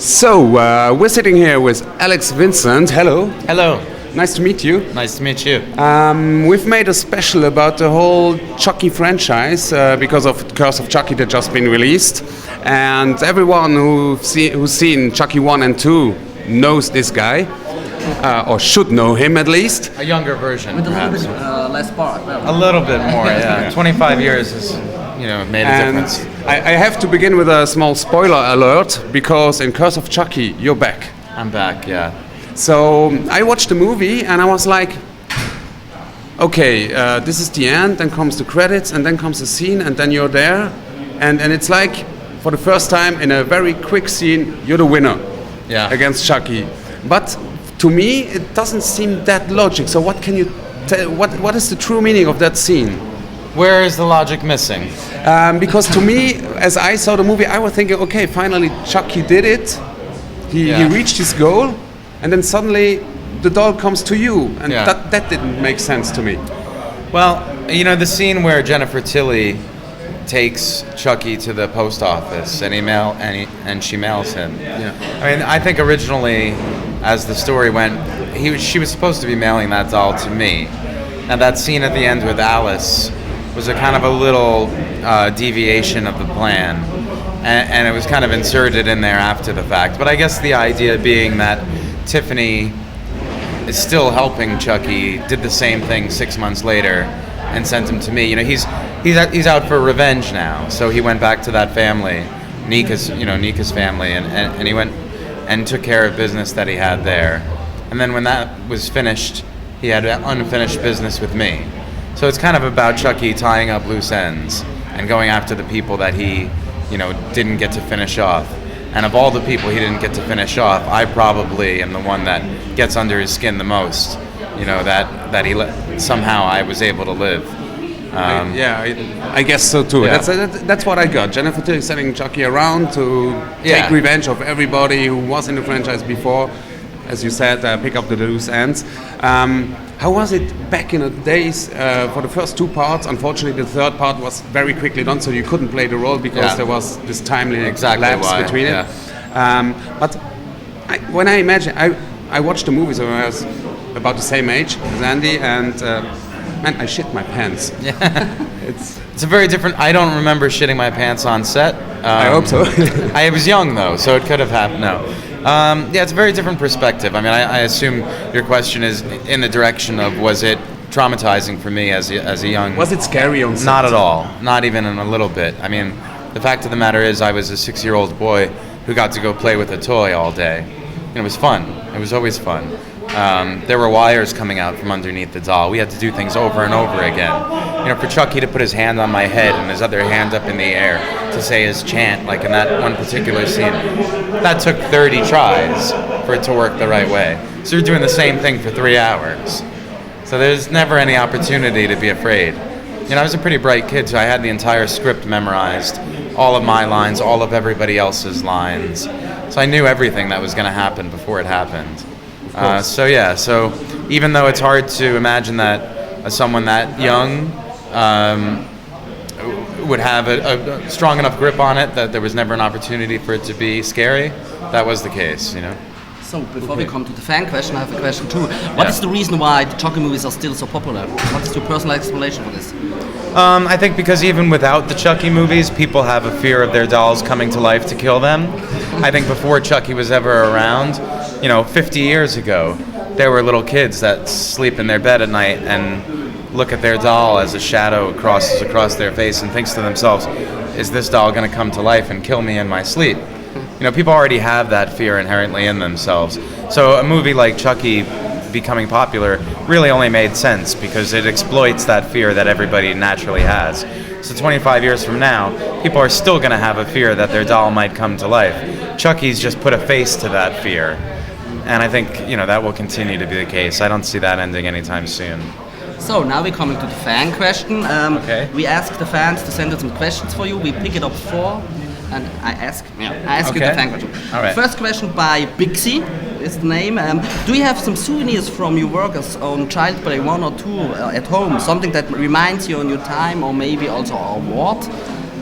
So, we're sitting here with Alex Vincent. Hello. Hello. Nice to meet you. Nice to meet you. We've made a special about the whole Chucky franchise because of Curse of Chucky that just been released. And everyone who's seen Chucky 1 and 2 knows this guy. Or should know him at least. A younger version, with a perhaps. little bit less part. A little bit more, yeah. 25 years has, made a difference. I have to begin with a small spoiler alert because in Curse of Chucky, you're back. I'm back, yeah. So I watched the movie and I was like, okay, this is the end, then comes the credits, and then comes the scene, and then you're there. And it's like, for the first time in a very quick scene, you're the winner against Chucky. But to me, it doesn't seem that logic. So what can you tell? What is the true meaning of that scene? Where is the logic missing? Because to me, as I saw the movie, I was thinking, okay, finally Chucky did it. He reached his goal, and then suddenly the doll comes to you, and that didn't make sense to me. Well, the scene where Jennifer Tilly takes Chucky to the post office and she mails him. Yeah. I mean, I think originally, as the story went, she was supposed to be mailing that doll to me. And that scene at the end with Alice was a kind of a little deviation of the plan. And it was kind of inserted in there after the fact. But I guess the idea being that Tiffany is still helping Chucky, did the same thing 6 months later, and sent him to me. He's out for revenge now. So he went back to that family, Nika's family, and he went and took care of business that he had there. And then when that was finished, he had unfinished business with me. So it's kind of about Chucky tying up loose ends and going after the people that he, didn't get to finish off. And of all the people he didn't get to finish off, I probably am the one that gets under his skin the most. Somehow I was able to live. I guess so too. Yeah. That's what I got. Jennifer Tilly sending Chucky around to take revenge of everybody who was in the franchise before, as you said, pick up the loose ends. How was it back in the days for the first two parts? Unfortunately, the third part was very quickly done, so you couldn't play the role because there was this timely lapse between it. But when I imagine, I watched the movies when I was about the same age as Andy, and man, I shit my pants. Yeah. It's a very different. I don't remember shitting my pants on set. I hope so. I was young though, so it could have happened. No. It's a very different perspective. I mean, I assume your question is in the direction of, was it traumatizing for me as a young... Was it scary on set? Not at all. Not even in a little bit. I mean, the fact of the matter is I was a 6-year-old boy who got to go play with a toy all day. And it was fun. It was always fun. There were wires coming out from underneath the doll. We had to do things over and over again. For Chucky to put his hand on my head and his other hand up in the air to say his chant, like in that one particular scene, that took 30 tries for it to work the right way. So you're doing the same thing for 3 hours. So there's never any opportunity to be afraid. I was a pretty bright kid, so I had the entire script memorized, all of my lines, all of everybody else's lines. So I knew everything that was going to happen before it happened. So even though it's hard to imagine that someone that young would have a strong enough grip on it that there was never an opportunity for it to be scary, that was the case, So before we come to the fan question, I have a question too. What is the reason why the Chucky movies are still so popular? What is your personal explanation for this? I think because even without the Chucky movies, people have a fear of their dolls coming to life to kill them. I think before Chucky was ever around, 50 years ago, there were little kids that sleep in their bed at night and look at their doll as a shadow crosses across their face and thinks to themselves, is this doll going to come to life and kill me in my sleep? People already have that fear inherently in themselves. So a movie like Chucky becoming popular really only made sense because it exploits that fear that everybody naturally has. So 25 years from now, people are still going to have a fear that their doll might come to life. Chucky's just put a face to that fear. And I think, that will continue to be the case. I don't see that ending anytime soon. So now we're coming to the fan question. Okay. We ask the fans to send us some questions for you. We pick it up 4, and I ask you the fan question. All right. First question by Bixie is the name. Do you have some souvenirs from your work on Child Play 1 or 2 at home? Something that reminds you on your time, or maybe also an award?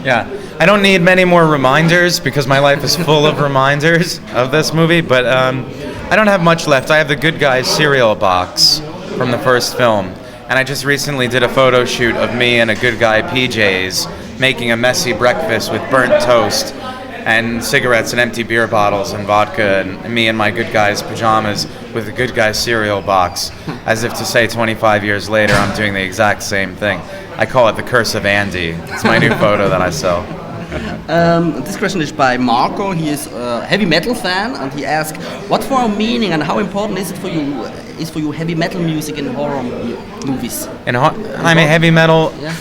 Yeah. I don't need many more reminders because my life is full of reminders of this movie, but I don't have much left. I have the Good Guys cereal box from the first film, and I just recently did a photo shoot of me in a Good Guy PJs making a messy breakfast with burnt toast and cigarettes and empty beer bottles and vodka, and me in my Good Guys pajamas with the Good Guys cereal box, as if to say 25 years later I'm doing the exact same thing. I call it the Curse of Andy. It's my new photo that I sell. This question is by Marco. He is a heavy metal fan, and he asks, "What for a meaning and how important is it for you? Is for you heavy metal music in horror movies?" I mean, heavy metal. Yeah.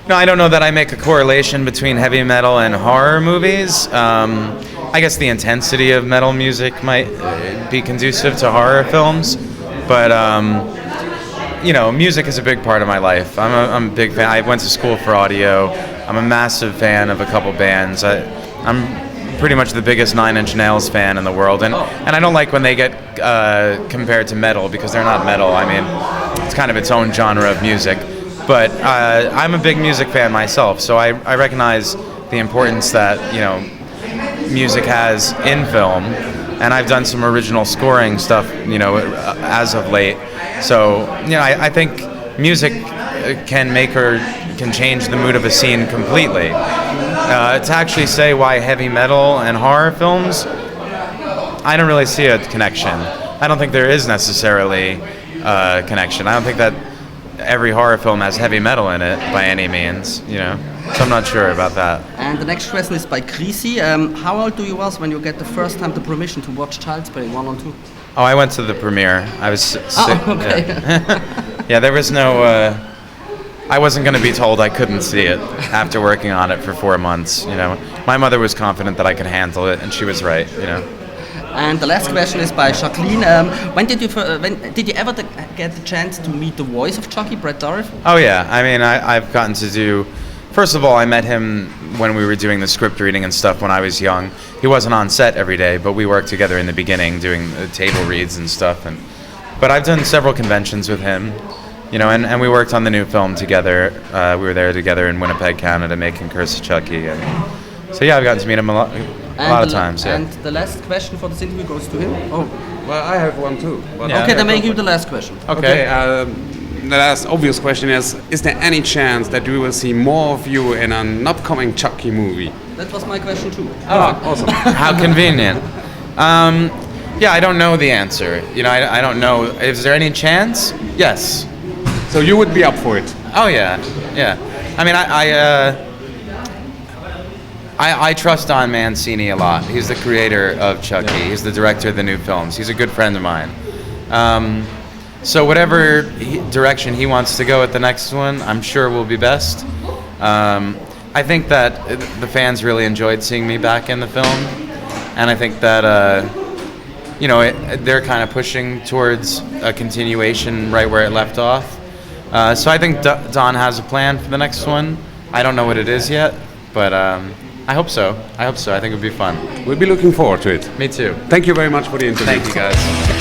No, I don't know that I make a correlation between heavy metal and horror movies. I guess the intensity of metal music might be conducive to horror films, but you know, music is a big part of my life. I'm a big fan. I went to school for audio. I'm a massive fan of a couple bands. I'm pretty much the biggest Nine Inch Nails fan in the world, and I don't like when they get compared to metal because they're not metal. I mean, it's kind of its own genre of music. But I'm a big music fan myself, so I recognize the importance that, you know, music has in film, and I've done some original scoring stuff, you know, as of late. So, you know, I think music can change the mood of a scene completely. To actually say why heavy metal and horror films, I don't really see a connection. I don't think there is necessarily a connection. I don't think that every horror film has heavy metal in it by any means, you know. So I'm not sure about that. And the next question is by Chrissy. How old do you was when you get the first time the permission to watch Child's Play 1 and 2? Oh, I went to the premiere. I was sick. Oh, okay. Yeah, there was no. I wasn't going to be told I couldn't see it after working on it for 4 months. You know, my mother was confident that I could handle it, and she was right. You know. And the last question is by Jacqueline. When did you ever get the chance to meet the voice of Chucky, Brett Dourif? Oh yeah, I mean, I've gotten to do. First of all, I met him when we were doing the script reading and stuff when I was young. He wasn't on set every day, but we worked together in the beginning doing the table reads and stuff. But I've done several conventions with him, you know, and we worked on the new film together. We were there together in Winnipeg, Canada, making Curse of Chucky. And so yeah, I've gotten to meet him a lot of times. Yeah. And the last question for this interview goes to him. Oh, well, I have one too. Yeah. okay, then make you the last question. Okay. The last obvious question is there any chance that we will see more of you in an upcoming Chucky movie? That was my question too. Oh, awesome. How convenient. Yeah, I don't know the answer. You know, I don't know. Is there any chance? Yes. So you would be up for it? Oh yeah, yeah. I mean, I trust Don Mancini a lot. He's the creator of Chucky. Yeah. He's the director of the new films. He's a good friend of mine. So whatever direction he wants to go at the next one, I'm sure will be best. I think that the fans really enjoyed seeing me back in the film, and I think that you know, they're kind of pushing towards a continuation right where it left off. So I think Don has a plan for the next one. I don't know what it is yet, but I hope so. I think it would be fun. We'll be looking forward to it. Me too. Thank you very much for the interview. Thank you, guys.